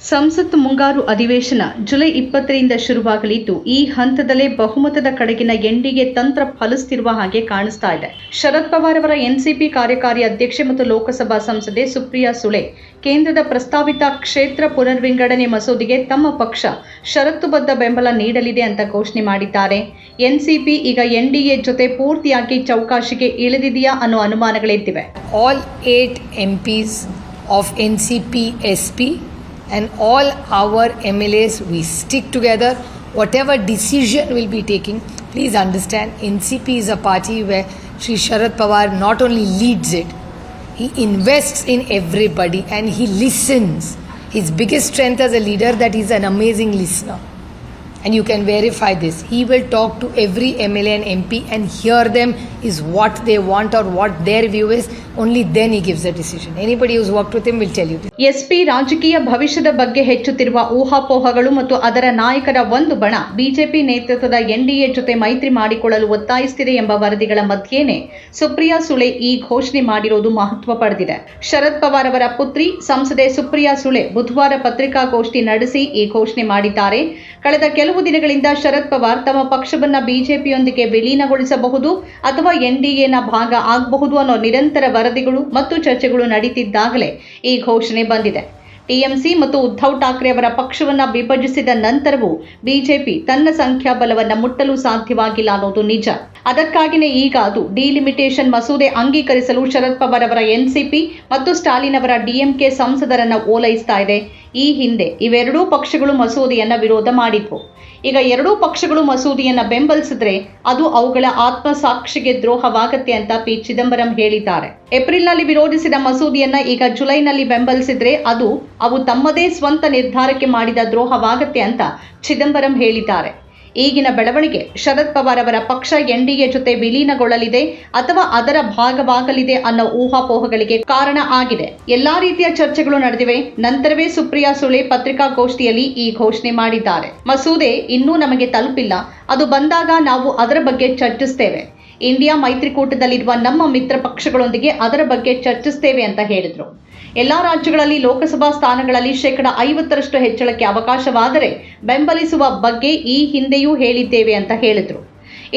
ಸಂಸತ್ ಮುಂಗಾರು ಅಧಿವೇಶನ ಜುಲೈ 20ರಿಂದ ಶುರುವಾಗಲಿದ್ದು, ಈ ಹಂತದಲ್ಲೇ ಬಹುಮತದ ಕಡೆಗಿನ ಎನ್ಡಿಎ ತಂತ್ರ ಫಲಿಸುತ್ತಿರುವ ಹಾಗೆ ಕಾಣಿಸ್ತಾ ಇದೆ. ಶರದ್ ಪವಾರ್ ಅವರ ಎನ್ಸಿಪಿ ಕಾರ್ಯಕಾರಿ ಅಧ್ಯಕ್ಷೆ ಮತ್ತು ಲೋಕಸಭಾ ಸಂಸದೆ ಸುಪ್ರಿಯಾ ಸುಳೆ ಕೇಂದ್ರದ ಪ್ರಸ್ತಾವಿತ ಕ್ಷೇತ್ರ ಪುನರ್ವಿಂಗಡಣೆ ಮಸೂದೆಗೆ ತಮ್ಮ ಪಕ್ಷ ಷರತ್ತುಬದ್ಧ ಬೆಂಬಲ ನೀಡಲಿದೆ ಅಂತ ಘೋಷಣೆ ಮಾಡಿದ್ದಾರೆ. ಎನ್ಸಿಪಿ ಈಗ ಎನ್ಡಿಎ ಜೊತೆ ಪೂರ್ತಿಯಾಗಿ ಚೌಕಾಶಿಗೆ ಇಳಿದಿದೆಯಾ ಅನ್ನೋ ಅನುಮಾನಗಳಿದ್ದಿವೆ. All 8 MPs of NCP SP and all our MLAs, we stick together. Whatever decision we'll be taking, please understand, NCP is a party where Shri Sharad Pawar not only leads it, he invests in everybody and he listens. His biggest strength as a leader that he's an amazing listener. And you can verify this. He will talk to every MLA and MP and hear them is what they want or what their view is. Only then he gives a decision. Anybody who's worked with him will tell you this. SP ರಾಜಕೀಯ ಭವಿಷ್ಯದ ಬಗ್ಗೆ ಹೆಚ್ಚುತ್ತಿರುವ ಊಹಾಪೋಹಗಳು ಮತ್ತು ಅದರ ನಾಯಕರ ಒಂದು ಬಣ BJP ನೇತೃತ್ವದ ಎನ್ಡಿಎ ಜೊತೆ ಮೈತ್ರಿ ಮಾಡಿಕೊಳ್ಳಲು ಒತ್ತಾಯಿಸುತ್ತಿದೆ ಎಂಬ ವರದಿಗಳ ಮಧ್ಯೆನೇ ಸುಪ್ರಿಯಾ ಸುಳೆ ಈ ಘೋಷಣೆ ಮಾಡಿರುವುದು ಮಹತ್ವ ಪಡೆದಿದೆ. ಶರದ್ ಪವಾರ್ ಅವರ ಪುತ್ರಿ ಸಂಸದೆ ಸುಪ್ರಿಯಾ ಸುಳೆ ಬುಧವಾರ ಪತ್ರಿಕಾಗೋಷ್ಠಿ ನಡೆಸಿ ಈ ಘೋಷಣೆ ಮಾಡಿದ್ದಾರೆ. ಕಳೆದ ಕೆಲವು ದಿನಗಳಿಂದ ಶರದ್ ಪವಾರ್ ತಮ್ಮ ಪಕ್ಷವನ್ನ ಬಿಜೆಪಿಯೊಂದಿಗೆ ವಿಲೀನಗೊಳಿಸಬಹುದು ಅಥವಾ ಎನ್ಡಿಎನ ಭಾಗ ಆಗಬಹುದು ಅನ್ನೋ ನಿರಂತರ ವರದಿಗಳು ಮತ್ತು ಚರ್ಚೆಗಳು ನಡೀತಿದ್ದಾಗಲೇ ಈ ಘೋಷಣೆ ಬಂದಿದೆ. ಟಿಎಂಸಿ ಮತ್ತು ಉದ್ಧವ್ ಠಾಕ್ರೆ ಅವರ ಪಕ್ಷವನ್ನ ವಿಭಜಿಸಿದ ನಂತರವೂ ಬಿಜೆಪಿ ತನ್ನ ಸಂಖ್ಯಾಬಲವನ್ನ ಮುಟ್ಟಲು ಸಾಧ್ಯವಾಗಿಲ್ಲ ಅನ್ನೋದು ನಿಜ. ಅದಕ್ಕಾಗಿಯೇ ಈಗ ಅದು ಡಿಲಿಮಿಟೇಷನ್ ಮಸೂದೆ ಅಂಗೀಕರಿಸಲು ಶರದ್ ಪವಾರ್ ಅವರ ಎನ್ಸಿಪಿ ಮತ್ತು ಸ್ಟಾಲಿನ್ ಅವರ ಡಿಎಂಕೆ ಸಂಸದರನ್ನ ಓಲೈಸ್ತಾ ಇದೆ. ಈ ಹಿಂದೆ ಇವೆರಡೂ ಪಕ್ಷಗಳು ಮಸೂದೆಯನ್ನ ವಿರೋಧ ಮಾಡಿದ್ವು. ಈಗ ಎರಡೂ ಪಕ್ಷಗಳು ಮಸೂದೆಯನ್ನ ಬೆಂಬಲಿಸಿದ್ರೆ ಅದು ಅವುಗಳ ಆತ್ಮಸಾಕ್ಷಿಗೆ ದ್ರೋಹವಾಗತ್ತೆ ಅಂತ ಪಿ ಚಿದಂಬರಂ ಹೇಳಿದ್ದಾರೆ. ಏಪ್ರಿಲ್ನಲ್ಲಿ ವಿರೋಧಿಸಿದ ಮಸೂದೆಯನ್ನ ಈಗ ಜುಲೈನಲ್ಲಿ ಬೆಂಬಲಿಸಿದ್ರೆ ಅದು ಅವು ತಮ್ಮದೇ ಸ್ವಂತ ನಿರ್ಧಾರಕ್ಕೆ ಮಾಡಿದ ದ್ರೋಹವಾಗತ್ತೆ ಅಂತ ಚಿದಂಬರಂ ಹೇಳಿದ್ದಾರೆ. ಈಗಿನ ಬೆಳವಣಿಗೆ ಶರದ್ ಪವಾರ್ ಅವರ ಪಕ್ಷ ಎನ್ಡಿಎ ಜೊತೆ ವಿಲೀನಗೊಳ್ಳಲಿದೆ ಅಥವಾ ಅದರ ಭಾಗವಾಗಲಿದೆ ಅನ್ನೋ ಊಹಾಪೋಹಗಳಿಗೆ ಕಾರಣ ಆಗಿದೆ. ಎಲ್ಲಾ ರೀತಿಯ ಚರ್ಚೆಗಳು ನಡೆದಿವೆ. ನಂತರವೇ ಸುಪ್ರಿಯಾ ಸುಳೆ ಪತ್ರಿಕಾಗೋಷ್ಠಿಯಲ್ಲಿ ಈ ಘೋಷಣೆ ಮಾಡಿದ್ದಾರೆ. ಮಸೂದೆ ಇನ್ನೂ ನಮಗೆ ತಲುಪಿಲ್ಲ, ಅದು ಬಂದಾಗ ನಾವು ಅದರ ಬಗ್ಗೆ ಚರ್ಚಿಸ್ತೇವೆ. ಇಂಡಿಯಾ ಮೈತ್ರಿಕೂಟದಲ್ಲಿರುವ ನಮ್ಮ ಮಿತ್ರ ಪಕ್ಷಗಳೊಂದಿಗೆ ಅದರ ಬಗ್ಗೆ ಚರ್ಚಿಸ್ತೇವೆ ಅಂತ ಹೇಳಿದ್ರು. ಎಲ್ಲಾ ರಾಜ್ಯಗಳಲ್ಲಿ ಲೋಕಸಭಾ ಸ್ಥಾನಗಳಲ್ಲಿ 50% ಹೆಚ್ಚಳಕ್ಕೆ ಅವಕಾಶವಾದರೆ ಬೆಂಬಲಿಸುವ ಬಗ್ಗೆ ಈ ಹಿಂದೆಯೂ ಹೇಳಿದ್ದೇವೆ ಅಂತ ಹೇಳಿದ್ರು.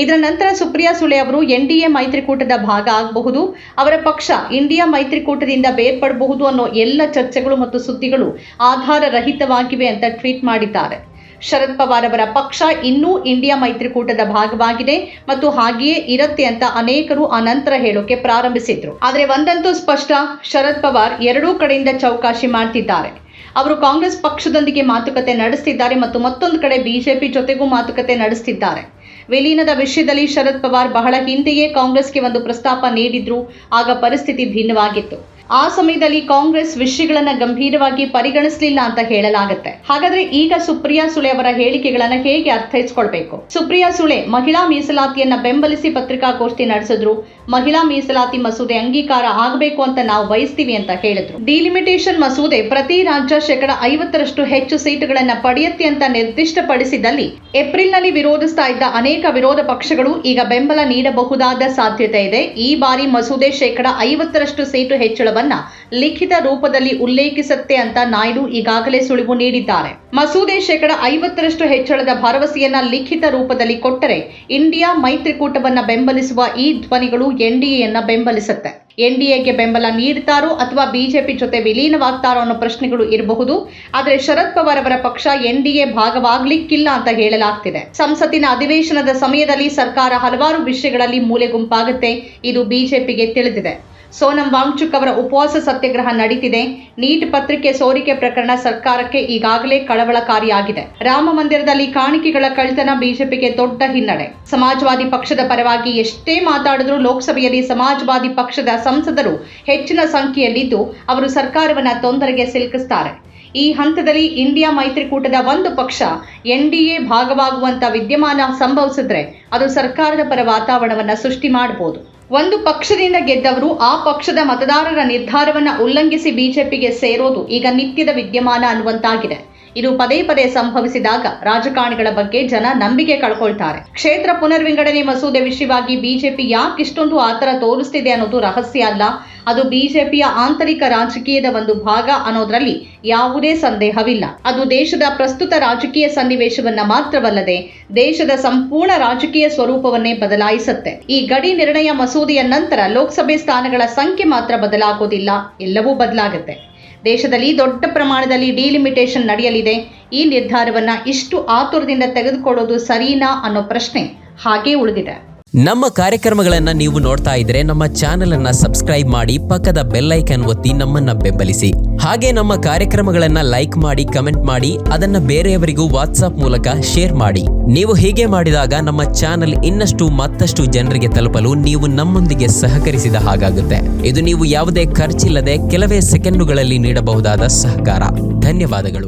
ಇದರ ನಂತರ ಸುಪ್ರಿಯಾ ಸುಳೆ ಅವರು ಎನ್ಡಿಎ ಮೈತ್ರಿಕೂಟದ ಭಾಗ ಆಗಬಹುದು, ಅವರ ಪಕ್ಷ ಇಂಡಿಯಾ ಮೈತ್ರಿಕೂಟದಿಂದ ಬೇರ್ಪಡಬಹುದು ಅನ್ನೋ ಎಲ್ಲ ಚರ್ಚೆಗಳು ಮತ್ತು ಸುದ್ದಿಗಳು ಆಧಾರ ರಹಿತವಾಗಿವೆ ಅಂತ ಟ್ವೀಟ್ ಮಾಡಿದ್ದಾರೆ. ಶರದ್ ಪವಾರ್ ಅವರ ಪಕ್ಷ ಇನ್ನೂ ಇಂಡಿಯಾ ಮೈತ್ರಿಕೂಟದ ಭಾಗವಾಗಿದೆ ಮತ್ತು ಹಾಗೆಯೇ ಇರುತ್ತೆ ಅಂತ ಅನೇಕರು ಅನಂತರ ಹೇಳೋಕೆ ಪ್ರಾರಂಭಿಸಿದ್ರು. ಆದರೆ ಒಂದಂತೂ ಸ್ಪಷ್ಟ, ಶರದ್ ಪವಾರ್ ಎರಡೂ ಕಡೆಯಿಂದ ಚೌಕಾಶಿ ಮಾಡ್ತಿದ್ದಾರೆ. ಅವರು ಕಾಂಗ್ರೆಸ್ ಪಕ್ಷದೊಂದಿಗೆ ಮಾತುಕತೆ ನಡೆಸ್ತಿದ್ದಾರೆ ಮತ್ತು ಮತ್ತೊಂದು ಕಡೆ ಬಿಜೆಪಿ ಜೊತೆಗೂ ಮಾತುಕತೆ ನಡೆಸ್ತಿದ್ದಾರೆ. ವಿಲೀನದ ವಿಷಯದಲ್ಲಿ ಶರದ್ ಪವಾರ್ ಬಹಳ ಹಿಂದೆಯೇ ಕಾಂಗ್ರೆಸ್ಗೆ ಒಂದು ಪ್ರಸ್ತಾಪ ನೀಡಿದ್ರು. ಆಗ ಪರಿಸ್ಥಿತಿ ಭಿನ್ನವಾಗಿತ್ತು. ಆ ಸಮಯದಲ್ಲಿ ಕಾಂಗ್ರೆಸ್ ವಿಷಯಗಳನ್ನ ಗಂಭೀರವಾಗಿ ಪರಿಗಣಿಸಲಿಲ್ಲ ಅಂತ ಹೇಳಲಾಗುತ್ತೆ. ಹಾಗಾದ್ರೆ ಈಗ ಸುಪ್ರಿಯಾ ಸುಳೆ ಅವರ ಹೇಳಿಕೆಗಳನ್ನ ಹೇಗೆ ಅರ್ಥೈಸ್ಕೊಳ್ಬೇಕು? ಸುಪ್ರಿಯಾ ಸುಳೆ ಮಹಿಳಾ ಮೀಸಲಾತಿಯನ್ನ ಬೆಂಬಲಿಸಿ ಪತ್ರಿಕಾಗೋಷ್ಠಿ ನಡೆಸಿದ್ರು. ಮಹಿಳಾ ಮೀಸಲಾತಿ ಮಸೂದೆ ಅಂಗೀಕಾರ ಆಗಬೇಕು ಅಂತ ನಾವು ಬಯಸ್ತೀವಿ ಅಂತ ಹೇಳಿದ್ರು. ಡಿಲಿಮಿಟೇಷನ್ ಮಸೂದೆ ಪ್ರತಿ ರಾಜ್ಯ 50% ಹೆಚ್ಚು ಸೀಟುಗಳನ್ನ ಪಡೆಯುತ್ತೆ ಅಂತ ನಿರ್ದಿಷ್ಟಪಡಿಸಿದಲ್ಲಿ ಏಪ್ರಿಲ್ನಲ್ಲಿ ವಿರೋಧಿಸ್ತಾ ಇದ್ದ ಅನೇಕ ವಿರೋಧ ಪಕ್ಷಗಳು ಈಗ ಬೆಂಬಲ ನೀಡಬಹುದಾದ ಸಾಧ್ಯತೆ ಇದೆ. ಈ ಬಾರಿ ಮಸೂದೆ 50% ಸೀಟು ಹೆಚ್ಚಳ ಲಿಖಿತ ರೂಪದಲ್ಲಿ ಉಲ್ಲೇಖಿಸುತ್ತೆ ಅಂತ ನಾಯ್ಡು ಈಗಾಗಲೇ ಸುಳಿವು ನೀಡಿದ್ದಾರೆ. ಮಸೂದೆ 50% ಹೆಚ್ಚಳದ ಭರವಸೆಯನ್ನ ಲಿಖಿತ ರೂಪದಲ್ಲಿ ಕೊಟ್ಟರೆ ಇಂಡಿಯಾ ಮೈತ್ರಿಕೂಟವನ್ನ ಬೆಂಬಲಿಸುವ ಈ ಧ್ವನಿಗಳು ಎನ್ಡಿಎಯನ್ನ ಬೆಂಬಲಿಸುತ್ತೆ. ಎನ್ಡಿಎಗೆ ಬೆಂಬಲ ನೀಡುತ್ತಾರೋ ಅಥವಾ ಬಿಜೆಪಿ ಜೊತೆ ವಿಲೀನವಾಗ್ತಾರೋ ಅನ್ನೋ ಪ್ರಶ್ನೆಗಳು ಇರಬಹುದು. ಆದರೆ ಶರದ್ ಪವಾರ್ ಅವರ ಪಕ್ಷ ಎನ್ಡಿಎ ಭಾಗವಾಗ್ಲಿಕ್ಕಿಲ್ಲ ಅಂತ ಹೇಳಲಾಗ್ತಿದೆ. ಸಂಸತ್ತಿನ ಅಧಿವೇಶನದ ಸಮಯದಲ್ಲಿ ಸರ್ಕಾರ ಹಲವಾರು ವಿಷಯಗಳಲ್ಲಿ ಮೂಲೆ ಗುಂಪಾಗುತ್ತೆ. ಇದು ಬಿಜೆಪಿಗೆ ತಿಳಿದಿದೆ. ಸೋನಂ ವಾಂಗ್ಚುಕ್ ಅವರ ಉಪವಾಸ ಸತ್ಯಾಗ್ರಹ ನಡೀತಿದೆ. ನೀಟ್ ಪತ್ರಿಕೆ ಸೋರಿಕೆ ಪ್ರಕರಣ ಸರ್ಕಾರಕ್ಕೆ ಈಗಾಗಲೇ ಕಳವಳಕಾರಿಯಾಗಿದೆ. ರಾಮ ಮಂದಿರದಲ್ಲಿ ಕಾಣಿಕೆಗಳ ಕಳ್ಳತನ ಬಿಜೆಪಿಗೆ ದೊಡ್ಡ ಹಿನ್ನಡೆ. ಸಮಾಜವಾದಿ ಪಕ್ಷದ ಪರವಾಗಿ ಎಷ್ಟೇ ಮಾತಾಡಿದ್ರೂ ಲೋಕಸಭೆಯಲ್ಲಿ ಸಮಾಜವಾದಿ ಪಕ್ಷದ ಸಂಸದರು ಹೆಚ್ಚಿನ ಸಂಖ್ಯೆಯಲ್ಲಿದ್ದು ಅವರು ಸರ್ಕಾರವನ್ನ ತೊಂದರೆಗೆ ಸಿಲುಕಿಸುತ್ತಾರೆ. ಈ ಹಂತದಲ್ಲಿ ಇಂಡಿಯಾ ಮೈತ್ರಿಕೂಟದ ಒಂದು ಪಕ್ಷ ಎನ್ಡಿಎ ಭಾಗವಾಗುವಂತ ವಿದ್ಯಮಾನ ಸಂಭವಿಸಿದ್ರೆ ಅದು ಸರ್ಕಾರದ ಪರ ವಾತಾವರಣವನ್ನ ಸೃಷ್ಟಿ ಮಾಡಬಹುದು. ಒಂದು ಪಕ್ಷದಿಂದ ಗೆದ್ದವರು ಆ ಪಕ್ಷದ ಮತದಾರರ ನಿರ್ಧಾರವನ್ನ ಉಲ್ಲಂಘಿಸಿ ಬಿಜೆಪಿಗೆ ಸೇರೋದು ಈಗ ನಿತ್ಯದ ವಿದ್ಯಮಾನ ಅನ್ನುವಂತಾಗಿದೆ. ಇದು ಪದೇ ಪದೇ ಸಂಭವಿಸಿದಾಗ ರಾಜಕಾರಣಿಗಳ ಬಗ್ಗೆ ಜನ ನಂಬಿಕೆ ಕಳ್ಕೊಳ್ತಾರೆ. ಕ್ಷೇತ್ರ ಪುನರ್ವಿಂಗಡಣೆ ಮಸೂದೆ ವಿಷಯವಾಗಿ ಬಿಜೆಪಿ ಯಾಕೆ ಇಷ್ಟೊಂದು ಆತರ ತೋರಿಸ್ತಿದೆ ಅನ್ನೋದು ರಹಸ್ಯ ಅಲ್ಲ. ಅದು ಬಿಜೆಪಿಯ ಆಂತರಿಕ ರಾಜಕೀಯದ ಒಂದು ಭಾಗ ಅನ್ನೋದ್ರಲ್ಲಿ ಯಾವುದೇ ಸಂದೇಹವಿಲ್ಲ. ಅದು ದೇಶದ ಪ್ರಸ್ತುತ ರಾಜಕೀಯ ಸನ್ನಿವೇಶವನ್ನ ಮಾತ್ರವಲ್ಲದೆ ದೇಶದ ಸಂಪೂರ್ಣ ರಾಜಕೀಯ ಸ್ವರೂಪವನ್ನೇ ಬದಲಾಯಿಸುತ್ತೆ. ಈ ಗಡಿ ನಿರ್ಣಯ ಮಸೂದೆಯ ನಂತರ ಲೋಕಸಭೆ ಸ್ಥಾನಗಳ ಸಂಖ್ಯೆ ಮಾತ್ರ ಬದಲಾಗೋದಿಲ್ಲ, ಎಲ್ಲವೂ ಬದಲಾಗುತ್ತೆ. ದೇಶದಲ್ಲಿ ದೊಡ್ಡ ಪ್ರಮಾಣದಲ್ಲಿ ಡಿಲಿಮಿಟೇಷನ್ ನಡೆಯಲಿದೆ. ಈ ನಿರ್ಧಾರವನ್ನ ಇಷ್ಟು ಆತುರದಿಂದ ತೆಗೆದುಕೊಳ್ಳೋದು ಸರಿನಾ ಅನ್ನೋ ಪ್ರಶ್ನೆ ಹಾಗೇ ಉಳಿದಿದೆ. ನಮ್ಮ ಕಾರ್ಯಕ್ರಮಗಳನ್ನು ನೀವು ನೋಡ್ತಾ ಇದ್ರೆ ನಮ್ಮ ಚಾನೆಲ್ ಅನ್ನ ಸಬ್ಸ್ಕ್ರೈಬ್ ಮಾಡಿ, ಪಕ್ಕದ ಬೆಲ್ ಐಕಾನ್ ಒತ್ತಿ ನಮ್ಮನ್ನ ಬೆಂಬಲಿಸಿ. ಹಾಗೆ ನಮ್ಮ ಕಾರ್ಯಕ್ರಮಗಳನ್ನ ಲೈಕ್ ಮಾಡಿ, ಕಮೆಂಟ್ ಮಾಡಿ, ಅದನ್ನ ಬೇರೆಯವರಿಗೂ ವಾಟ್ಸ್ಆಪ್ ಮೂಲಕ ಶೇರ್ ಮಾಡಿ. ನೀವು ಹೀಗೆ ಮಾಡಿದಾಗ ನಮ್ಮ ಚಾನೆಲ್ ಇನ್ನಷ್ಟು ಮತ್ತಷ್ಟು ಜನರಿಗೆ ತಲುಪಲು ನೀವು ನಮ್ಮೊಂದಿಗೆ ಸಹಕರಿಸಿದ ಹಾಗಾಗುತ್ತೆ. ಇದು ನೀವು ಯಾವುದೇ ಖರ್ಚಿಲ್ಲದೆ ಕೆಲವೇ ಸೆಕೆಂಡುಗಳಲ್ಲಿ ನೀಡಬಹುದಾದ ಸಹಕಾರ. ಧನ್ಯವಾದಗಳು.